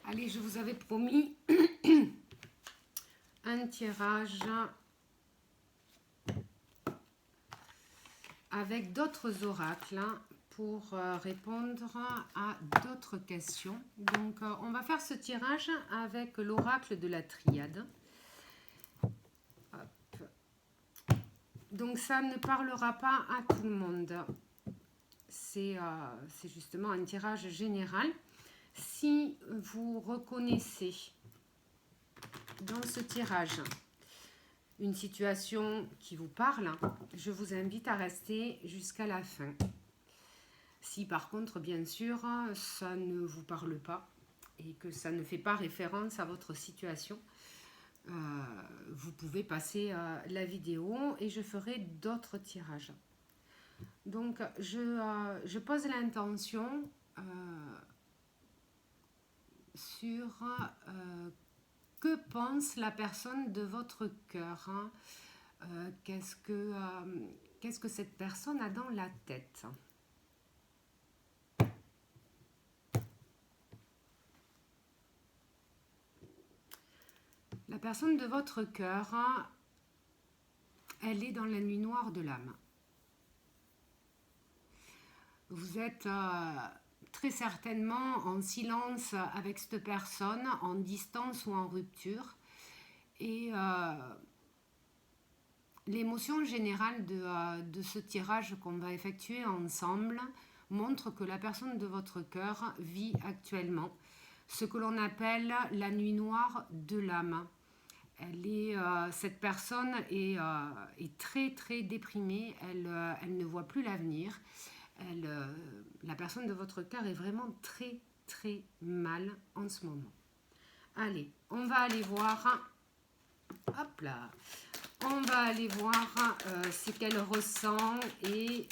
Allez, je vous avais promis un tirage avec d'autres oracles pour répondre à d'autres questions. Donc, on va faire ce tirage avec l'oracle de la triade. Hop. Donc, ça ne parlera pas à tout le monde. C'est justement un tirage général. Si vous reconnaissez dans ce tirage une situation qui vous parle, je vous invite à rester jusqu'à la fin. Si par contre, bien sûr, ça ne vous parle pas et que ça ne fait pas référence à votre situation, vous pouvez passer la vidéo et je ferai d'autres tirages. Donc, je pose l'intention sur que pense la personne de votre cœur. Qu'est-ce que cette personne a dans la tête? La personne de votre cœur, elle est dans la nuit noire de l'âme. Vous êtes très certainement en silence avec cette personne, en distance ou en rupture. Et l'émotion générale de ce tirage qu'on va effectuer ensemble montre que la personne de votre cœur vit actuellement ce que l'on appelle la nuit noire de l'âme. Cette personne est très très déprimée, elle ne voit plus l'avenir. La personne de votre cœur est vraiment très très mal en ce moment. Allez, on va aller voir. Hop là. On va aller voir ce qu'elle ressent et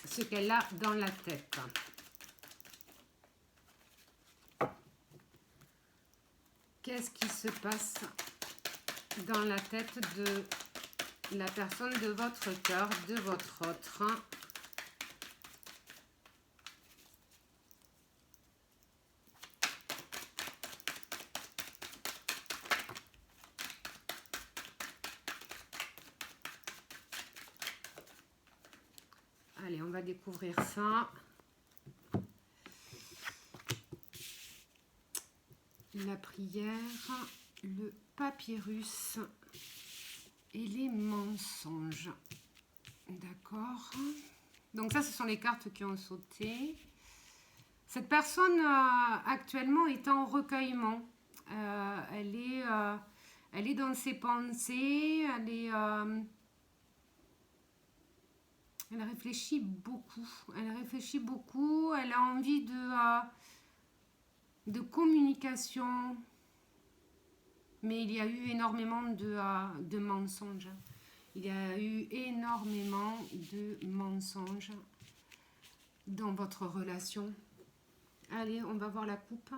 ce qu'elle a dans la tête. Qu'est-ce qui se passe dans la tête de la personne de votre cœur, de votre autre? Allez, on va découvrir ça. La prière, le papyrus et les mensonges. D'accord. Donc ça, ce sont les cartes qui ont sauté. Cette personne actuellement est en recueillement. Elle est dans ses pensées. Elle réfléchit beaucoup. Elle a envie de communication. Mais il y a eu énormément de mensonges. Il y a eu énormément de mensonges dans votre relation. Allez, on va voir la coupe.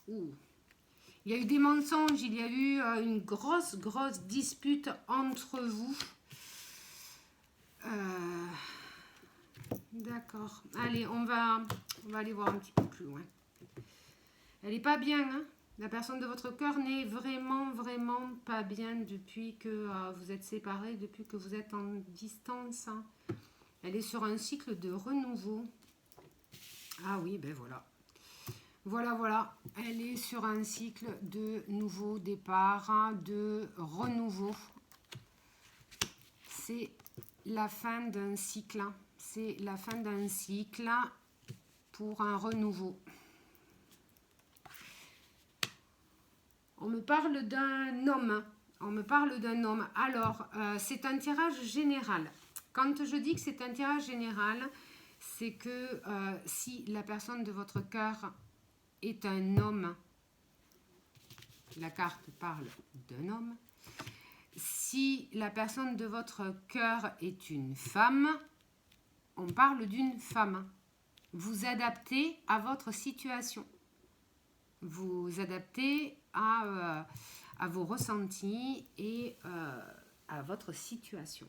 Ouh. Il y a eu des mensonges, il y a eu une grosse dispute entre vous. D'accord. Allez, on va aller voir un petit peu plus loin. Elle n'est pas bien, hein? La personne de votre cœur n'est vraiment pas bien depuis que vous êtes séparés, depuis que vous êtes en distance. Hein. Elle est sur un cycle de renouveau. Ah oui, ben voilà. Voilà. Elle est sur un cycle de nouveau départ, hein, de renouveau. C'est la fin d'un cycle. C'est la fin d'un cycle pour un renouveau. On me parle d'un homme. Alors, c'est un tirage général. Quand je dis que c'est un tirage général, c'est que si la personne de votre cœur est un homme, la carte parle d'un homme. Si la personne de votre cœur est une femme, on parle d'une femme. Vous adaptez à votre situation. Vous adaptez à vos ressentis et à votre situation.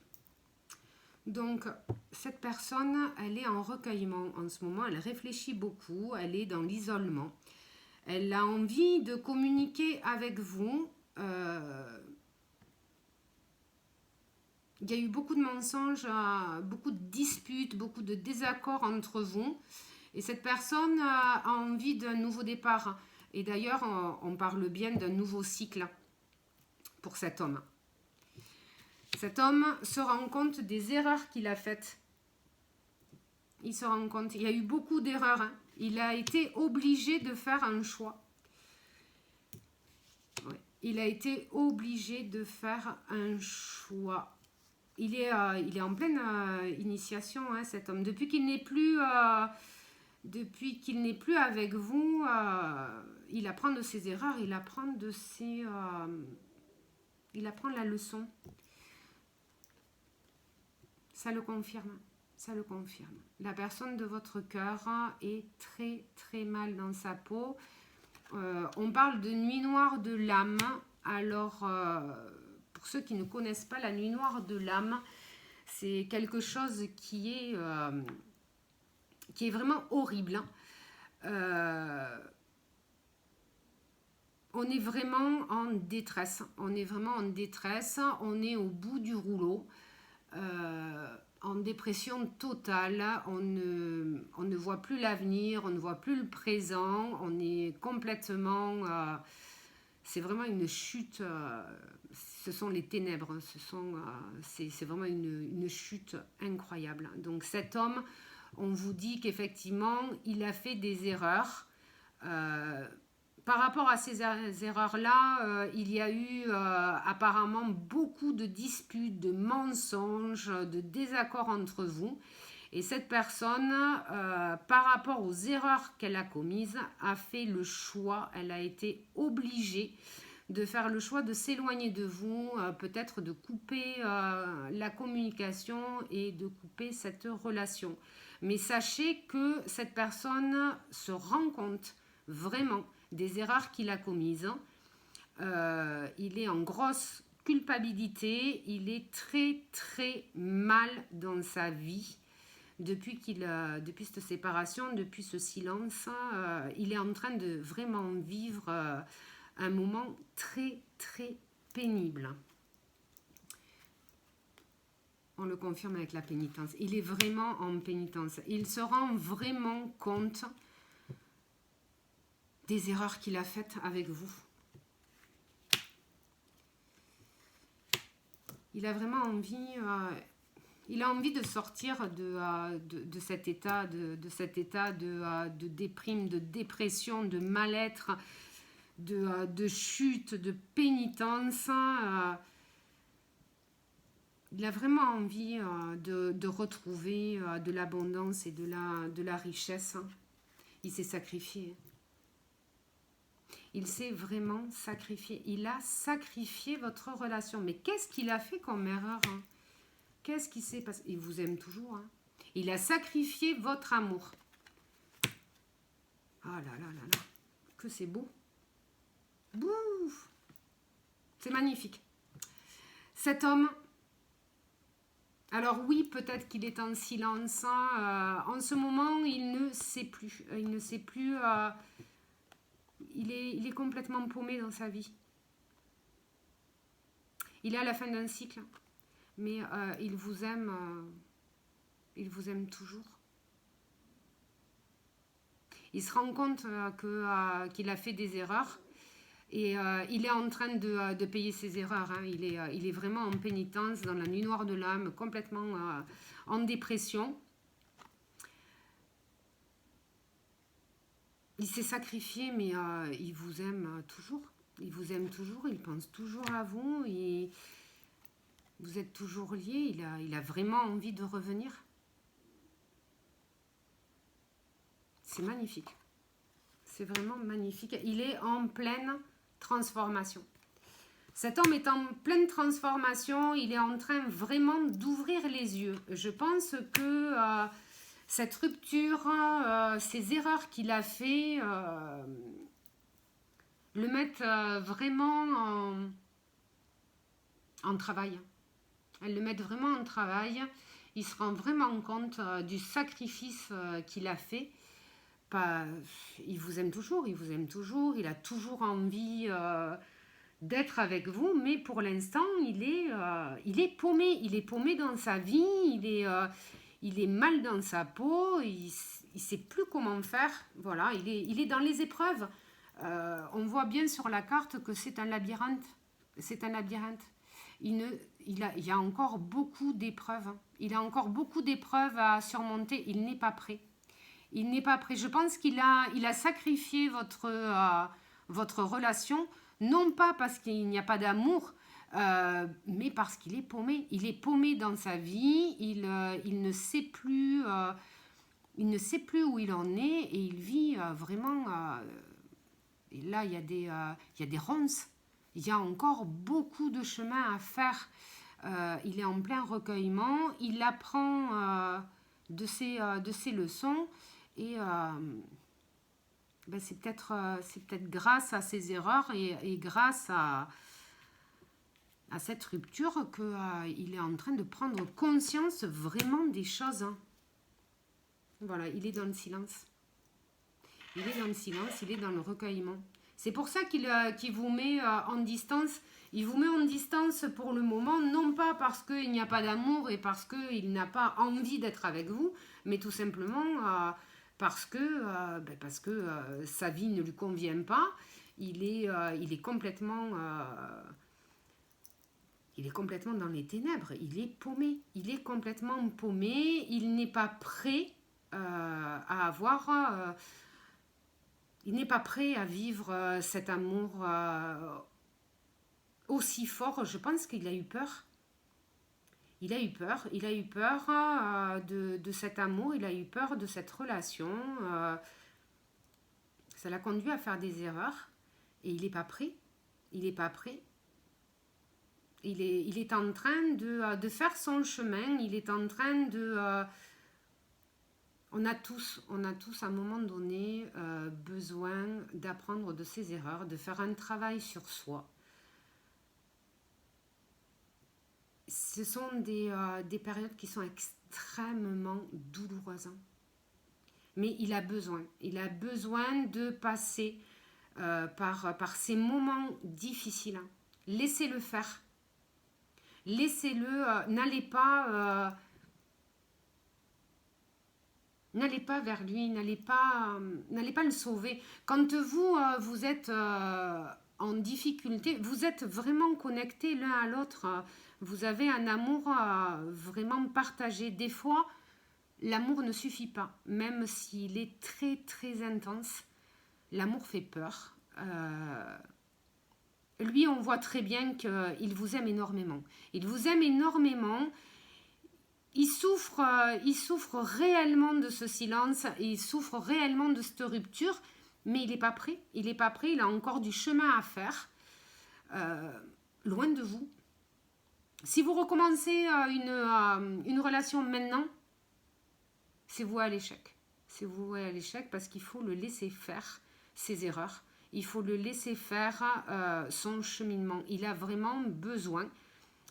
Donc, cette personne, elle est en recueillement en ce moment, elle réfléchit beaucoup, elle est dans l'isolement. Elle a envie de communiquer avec vous. Il y a eu beaucoup de mensonges, beaucoup de disputes, beaucoup de désaccords entre vous. Et cette personne a envie d'un nouveau départ. Et d'ailleurs, on parle bien d'un nouveau cycle pour cet homme. Cet homme se rend compte des erreurs qu'il a faites. Il se rend compte, il y a eu beaucoup d'erreurs. Hein. Il a été obligé de faire un choix. Ouais. Il a été obligé de faire un choix. Il est en pleine initiation, hein, cet homme. Depuis qu'il n'est plus avec vous, il apprend de ses erreurs, il apprend la leçon. Ça le confirme. Ça le confirme. La personne de votre cœur est très très mal dans sa peau. On parle de nuit noire de l'âme. Alors, pour ceux qui ne connaissent pas la nuit noire de l'âme, c'est quelque chose qui est vraiment horrible. On est vraiment en détresse. On est vraiment en détresse. On est au bout du rouleau. En dépression totale, on ne voit plus l'avenir, on ne voit plus le présent, on est complètement... c'est vraiment une chute, ce sont les ténèbres, c'est vraiment une chute incroyable. Donc cet homme, on vous dit qu'effectivement, il a fait des erreurs. Par rapport à ces erreurs-là, il y a eu apparemment beaucoup de disputes, de mensonges, de désaccords entre vous. Et cette personne, par rapport aux erreurs qu'elle a commises, a fait le choix, elle a été obligée de faire le choix de s'éloigner de vous, peut-être de couper la communication et de couper cette relation. Mais sachez que cette personne se rend compte vraiment des erreurs qu'il a commises. Il est en grosse culpabilité, il est très très mal dans sa vie depuis cette séparation, depuis ce silence. Il est en train de vraiment vivre un moment très très pénible. On le confirme avec la pénitence. Il est vraiment en pénitence. Il se rend vraiment compte des erreurs qu'il a faites avec vous. Il a vraiment envie, de sortir de cet état, de déprime, de dépression, de mal-être, de chute, de pénitence. Il a vraiment envie de retrouver de l'abondance et de la richesse. Il s'est sacrifié. Il s'est vraiment sacrifié. Il a sacrifié votre relation. Mais qu'est-ce qu'il a fait comme erreur, hein? Qu'est-ce qui s'est passé? Il vous aime toujours. Hein? Il a sacrifié votre amour. Ah là là là là. Que c'est beau. Bouf. C'est magnifique. Cet homme... Alors oui, peut-être qu'il est en silence. En ce moment, il ne sait plus. Il ne sait plus... Il est complètement paumé dans sa vie. Il est à la fin d'un cycle, mais il vous aime toujours. Il se rend compte qu'il a fait des erreurs et il est en train de payer ses erreurs. Hein. Il est vraiment en pénitence, dans la nuit noire de l'âme, complètement en dépression. Il s'est sacrifié, mais il vous aime toujours. Il vous aime toujours, il pense toujours à vous. Vous êtes toujours liés. Il a vraiment envie de revenir. C'est magnifique. C'est vraiment magnifique. Il est en pleine transformation. Cet homme est en pleine transformation. Il est en train vraiment d'ouvrir les yeux. Je pense que... cette rupture, ces erreurs qu'il a fait, le mettent vraiment en travail. Elles le mettent vraiment en travail. Il se rend vraiment compte du sacrifice qu'il a fait. Pas, il vous aime toujours, il vous aime toujours, il a toujours envie d'être avec vous, mais pour l'instant, il est paumé dans sa vie, il est mal dans sa peau, il ne sait plus comment faire, voilà, il est dans les épreuves. On voit bien sur la carte que c'est un labyrinthe, c'est un labyrinthe. Il y a encore beaucoup d'épreuves, hein. Il a encore beaucoup d'épreuves à surmonter, il n'est pas prêt. Il n'est pas prêt. Je pense il a sacrifié votre relation, non pas parce qu'il n'y a pas d'amour, mais parce qu'il est paumé. Il est paumé dans sa vie, il ne sait plus, où il en est et il vit vraiment. Et là, il y a des ronces. Il y a encore beaucoup de chemin à faire. Il est en plein recueillement. Il apprend de ses leçons. Et c'est peut-être grâce à ces erreurs et grâce à cette rupture qu'il est en train de prendre conscience vraiment des choses, hein. Voilà, il est dans le silence. Il est dans le silence, il est dans le recueillement. C'est pour ça qu'il vous met en distance. Il vous met en distance pour le moment, non pas parce qu'il n'y a pas d'amour et parce qu'il n'a pas envie d'être avec vous, mais tout simplement parce que sa vie ne lui convient pas. Il est complètement dans les ténèbres. Il est paumé. Il est complètement paumé. Il n'est pas prêt à avoir... il n'est pas prêt à vivre cet amour aussi fort. Je pense qu'il a eu peur. Il a eu peur. Il a eu peur de cet amour. Il a eu peur de cette relation. Ça l'a conduit à faire des erreurs. Et il n'est pas prêt. Il n'est pas prêt. Il est en train de faire son chemin. Il est en train de... On a tous à un moment donné besoin d'apprendre de ses erreurs, de faire un travail sur soi. Ce sont des périodes qui sont extrêmement douloureuses. Mais il a besoin de passer par ces moments difficiles. Laissez-le faire. Laissez-le, n'allez pas vers lui, n'allez pas le sauver. Quand vous êtes en difficulté, vous êtes vraiment connectés l'un à l'autre. Vous avez un amour vraiment partagé. Des fois, l'amour ne suffit pas, même s'il est très très intense. L'amour fait peur. Lui, on voit très bien qu'il vous aime énormément. Il vous aime énormément. Il souffre réellement de ce silence, il souffre réellement de cette rupture, mais il n'est pas prêt. Il n'est pas prêt, il a encore du chemin à faire, loin de vous. Si vous recommencez une relation maintenant, c'est voué à l'échec. C'est voué à l'échec parce qu'il faut le laisser faire ses erreurs. Il faut le laisser faire son cheminement. Il a vraiment besoin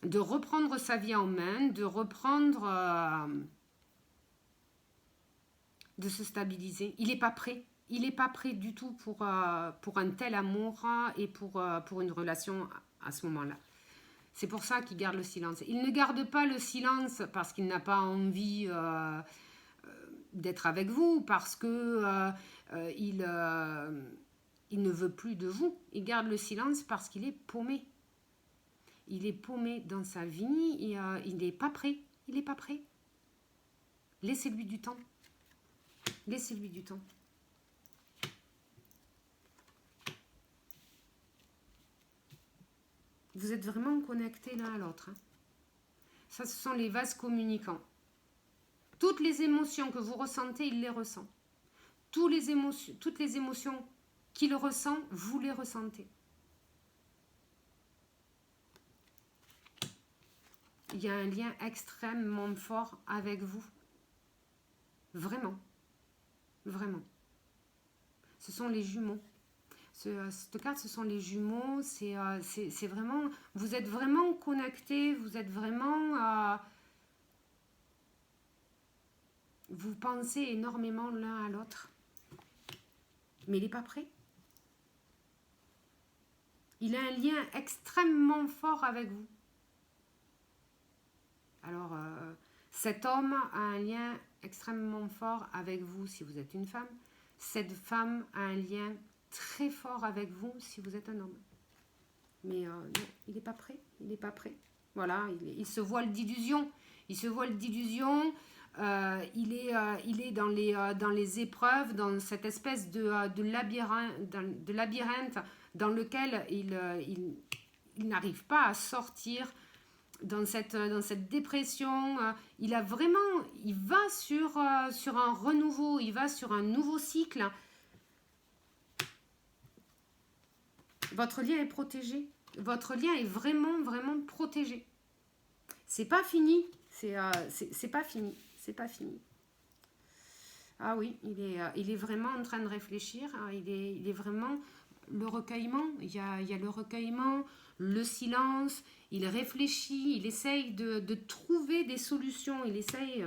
de reprendre sa vie en main, de reprendre, de se stabiliser. Il n'est pas prêt. Il n'est pas prêt du tout pour un tel amour et pour une relation à ce moment-là. C'est pour ça qu'il garde le silence. Il ne garde pas le silence parce qu'il n'a pas envie d'être avec vous, parce que il ne veut plus de vous. Il garde le silence parce qu'il est paumé. Il est paumé dans sa vie et il n'est pas prêt. Il n'est pas prêt. Laissez-lui du temps. Laissez-lui du temps. Vous êtes vraiment connectés l'un à l'autre, hein. Ça, ce sont les vases communicants. Toutes les émotions que vous ressentez, il les ressent. Toutes les émotions qu'il ressent, vous les ressentez. Il y a un lien extrêmement fort avec vous. Vraiment. Vraiment. Ce sont les jumeaux. Cette carte, ce sont les jumeaux. C'est vraiment... Vous êtes vraiment connectés. Vous êtes vraiment... Vous pensez énormément l'un à l'autre. Mais il n'est pas prêt. Il a un lien extrêmement fort avec vous. Alors, cet homme a un lien extrêmement fort avec vous si vous êtes une femme. Cette femme a un lien très fort avec vous si vous êtes un homme. Mais non, il n'est pas prêt. Il n'est pas prêt. Voilà, il se voile d'illusions. Il se voile d'illusions. Il est dans les épreuves, dans cette espèce de labyrinthe dans lequel il n'arrive pas à sortir, dans cette dépression. Il va sur un renouveau, il va sur un nouveau cycle. Votre lien est protégé. Votre lien est vraiment, vraiment protégé. C'est pas fini. C'est pas fini. C'est pas fini. Ah oui, il est vraiment en train de réfléchir. Il est vraiment le recueillement. Il y a le recueillement, le silence. Il réfléchit. Il essaye de trouver des solutions. Il essaye.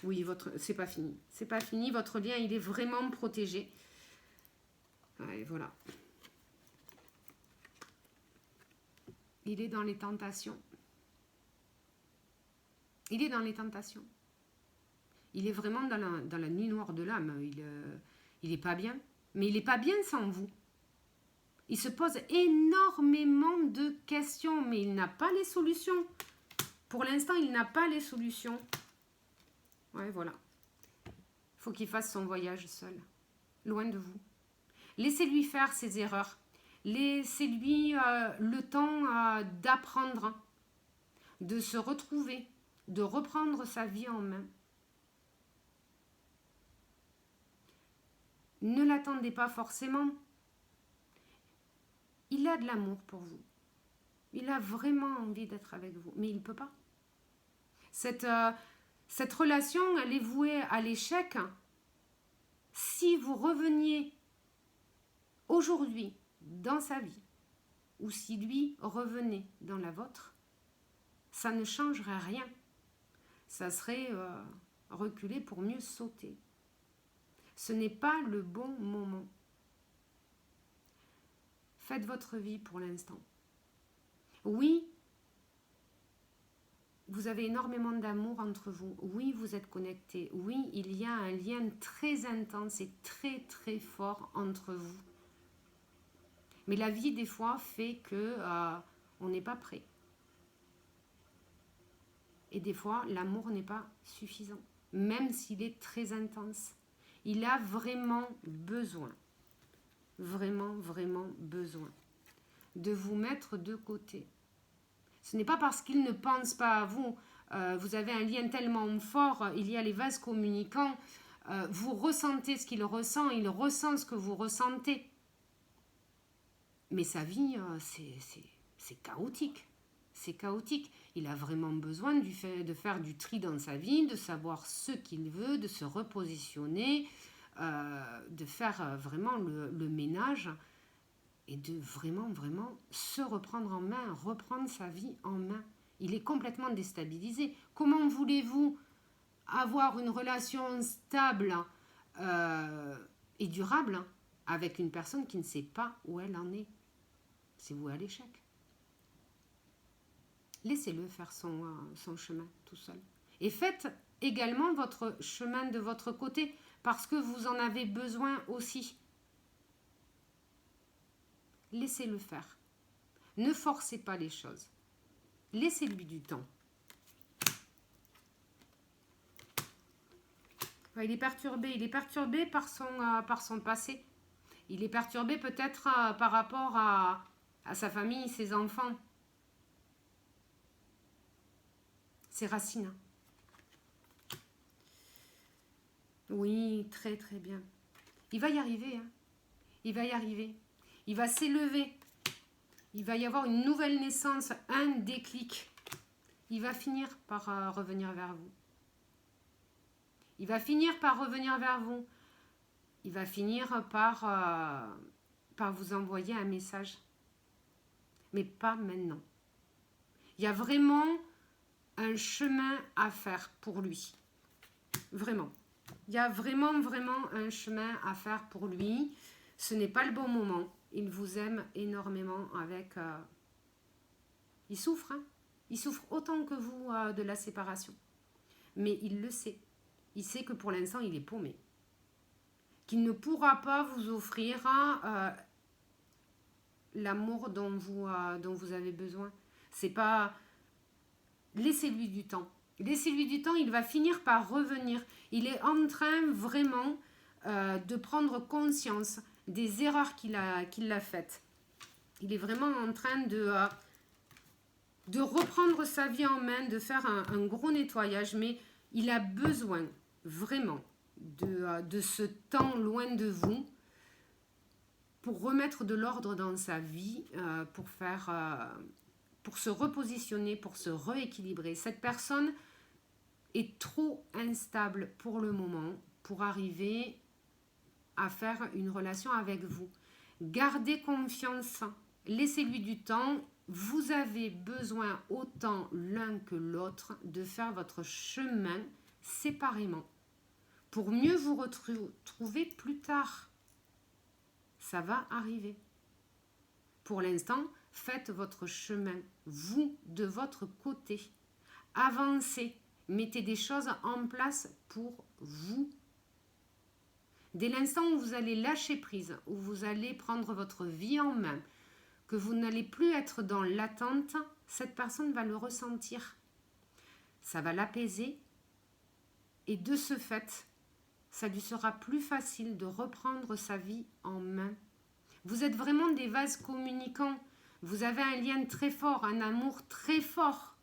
Oui, c'est pas fini. C'est pas fini. Votre lien, il est vraiment protégé. Et voilà. Il est dans les tentations. Il est dans les tentations. Il est vraiment dans la nuit noire de l'âme. Il n'est pas bien. Mais il n'est pas bien sans vous. Il se pose énormément de questions, mais il n'a pas les solutions. Pour l'instant, il n'a pas les solutions. Ouais, voilà. Il faut qu'il fasse son voyage seul, loin de vous. Laissez-lui faire ses erreurs. Laissez-lui le temps d'apprendre, de se retrouver, de reprendre sa vie en main. Ne l'attendez pas forcément. Il a de l'amour pour vous. Il a vraiment envie d'être avec vous, mais il ne peut pas. Cette relation, elle est vouée à l'échec. Si vous reveniez aujourd'hui dans sa vie, ou si lui revenait dans la vôtre, ça ne changerait rien. Ça serait reculer pour mieux sauter. Ce n'est pas le bon moment. Faites votre vie pour l'instant. Oui, vous avez énormément d'amour entre vous. Oui, vous êtes connectés. Oui, il y a un lien très intense et très très fort entre vous. Mais la vie, des fois, fait que on n'est pas prêt. Et des fois, l'amour n'est pas suffisant, même s'il est très intense. Il a vraiment besoin, vraiment, vraiment besoin de vous mettre de côté. Ce n'est pas parce qu'il ne pense pas à vous. Vous avez un lien tellement fort, il y a les vases communicants. Vous ressentez ce qu'il ressent, il ressent ce que vous ressentez. Mais sa vie, c'est chaotique. C'est chaotique. Il a vraiment besoin de faire du tri dans sa vie, de savoir ce qu'il veut, de se repositionner, de faire vraiment le ménage et de vraiment, vraiment se reprendre en main, reprendre sa vie en main. Il est complètement déstabilisé. Comment voulez-vous avoir une relation stable et durable avec une personne qui ne sait pas où elle en est? C'est voué à l'échec. Laissez-le faire son chemin tout seul. Et faites également votre chemin de votre côté parce que vous en avez besoin aussi. Laissez-le faire. Ne forcez pas les choses. Laissez-lui du temps. Il est perturbé par son passé. Il est perturbé peut-être par rapport à sa famille, ses enfants. Ses racines. Oui, très très bien. Il va y arriver. Hein. Il va y arriver. Il va s'élever. Il va y avoir une nouvelle naissance, un déclic. Il va finir par revenir vers vous. Il va finir par revenir vers vous. Il va finir par vous envoyer un message. Mais pas maintenant. Il y a vraiment un chemin à faire pour lui. Vraiment. Il y a vraiment, vraiment un chemin à faire pour lui. Ce n'est pas le bon moment. Il vous aime énormément avec... il souffre, hein. Il souffre autant que vous de la séparation. Mais il le sait. Il sait que pour l'instant, il est paumé. Qu'il ne pourra pas vous offrir l'amour dont vous avez besoin. C'est pas... Laissez-lui du temps. Laissez-lui du temps, il va finir par revenir. Il est en train vraiment de prendre conscience des erreurs qu'il a faites. Il est vraiment en train de reprendre sa vie en main, de faire un gros nettoyage, mais il a besoin vraiment de ce temps loin de vous pour remettre de l'ordre dans sa vie, pour se repositionner, pour se rééquilibrer. Cette personne est trop instable pour le moment pour arriver à faire une relation avec vous. Gardez confiance, laissez-lui du temps. Vous avez besoin autant l'un que l'autre de faire votre chemin séparément pour mieux vous retrouver plus tard. Ça va arriver. Pour l'instant, faites votre chemin, vous, de votre côté. Avancez, mettez des choses en place pour vous. Dès l'instant où vous allez lâcher prise, où vous allez prendre votre vie en main, que vous n'allez plus être dans l'attente, cette personne va le ressentir. Ça va l'apaiser et de ce fait, ça lui sera plus facile de reprendre sa vie en main. Vous êtes vraiment des vases communicants. Vous avez un lien très fort, un amour très fort.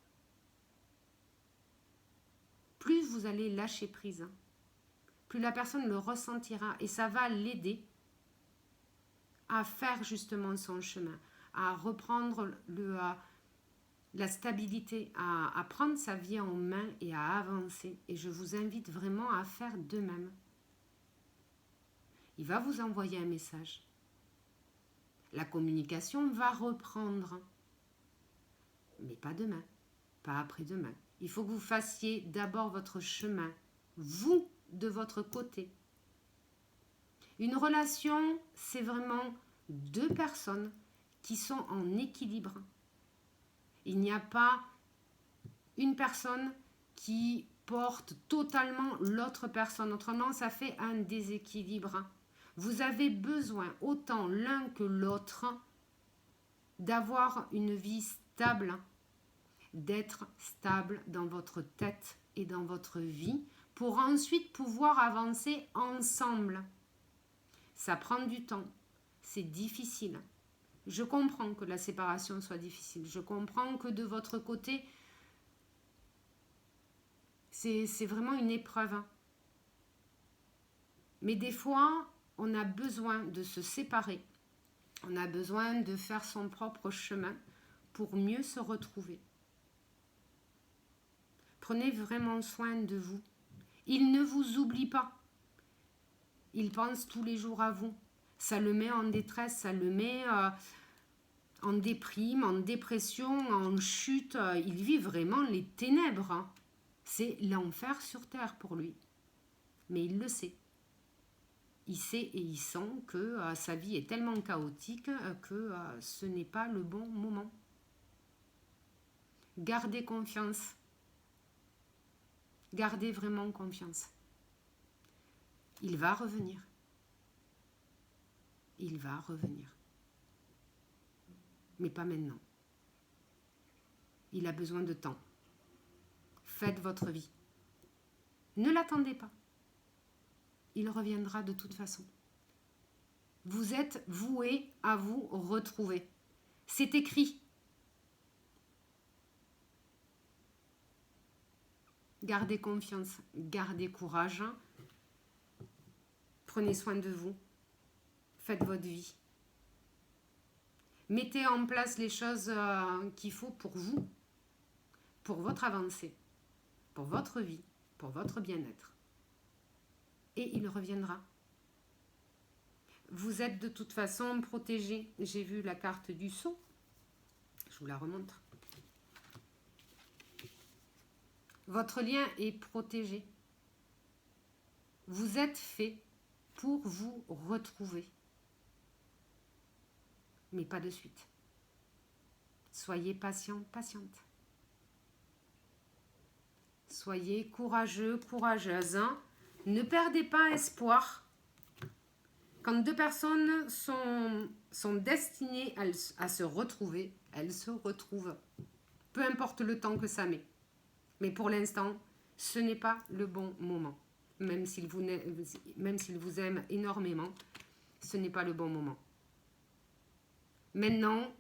Plus vous allez lâcher prise, plus la personne le ressentira et ça va l'aider à faire justement son chemin, à reprendre la stabilité, à prendre sa vie en main et à avancer. Et je vous invite vraiment à faire de même. Il va vous envoyer un message. La communication va reprendre. Mais pas demain, pas après-demain. Il faut que vous fassiez d'abord votre chemin, vous, de votre côté. Une relation, c'est vraiment deux personnes qui sont en équilibre. Il n'y a pas une personne qui porte totalement l'autre personne. Autrement, ça fait un déséquilibre. Vous avez besoin, autant l'un que l'autre, d'avoir une vie stable, d'être stable dans votre tête et dans votre vie, pour ensuite pouvoir avancer ensemble. Ça prend du temps, c'est difficile. Je comprends que la séparation soit difficile. Je comprends que de votre côté, c'est vraiment une épreuve. Mais des fois, on a besoin de se séparer. On a besoin de faire son propre chemin pour mieux se retrouver. Prenez vraiment soin de vous. Il ne vous oublie pas. Il pense tous les jours à vous. Ça le met en détresse, ça le met en déprime, en dépression, en chute. Il vit vraiment les ténèbres. C'est l'enfer sur terre pour lui. Mais il le sait. Il sait et il sent que sa vie est tellement chaotique que ce n'est pas le bon moment. Gardez confiance. Gardez vraiment confiance. Il va revenir. Il va revenir. Mais pas maintenant. Il a besoin de temps. Faites votre vie. Ne l'attendez pas. Il reviendra de toute façon. Vous êtes voué à vous retrouver. C'est écrit. Gardez confiance, gardez courage. Prenez soin de vous. Faites votre vie. Mettez en place les choses qu'il faut pour vous, pour votre avancée, pour votre vie, pour votre bien-être. Et il reviendra. Vous êtes de toute façon protégé. J'ai vu la carte du sceau. Je vous la remontre. Votre lien est protégé. Vous êtes fait pour vous retrouver. Mais pas de suite. Soyez patient, patiente. Soyez courageux, courageuse. Ne perdez pas espoir. Quand deux personnes sont destinées à se retrouver, elles se retrouvent. Peu importe le temps que ça met. Mais pour l'instant, ce n'est pas le bon moment. Même s'il vous aime énormément, ce n'est pas le bon moment. Maintenant,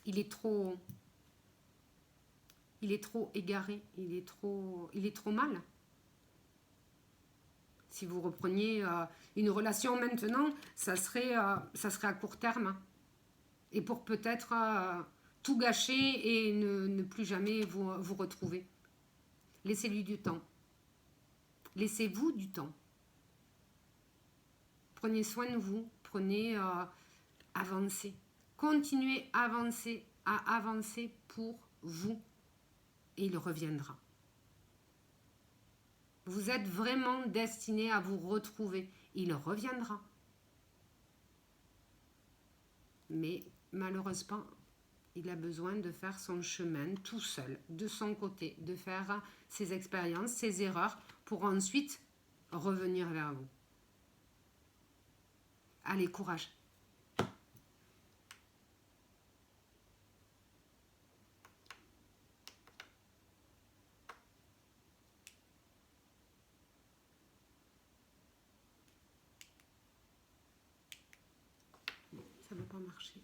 il est trop égaré, il est trop mal. Si vous repreniez une relation maintenant, ça serait à court terme. Et pour peut-être tout gâcher et ne plus jamais vous retrouver. Laissez-lui du temps. Laissez-vous du temps. Prenez soin de vous. Prenez avancer. Continuez à avancer pour vous. Et il reviendra. Vous êtes vraiment destiné à vous retrouver. Il reviendra. Mais malheureusement, il a besoin de faire son chemin tout seul, de son côté, de faire ses expériences, ses erreurs, pour ensuite revenir vers vous. Allez, courage. Ça ne va pas marcher.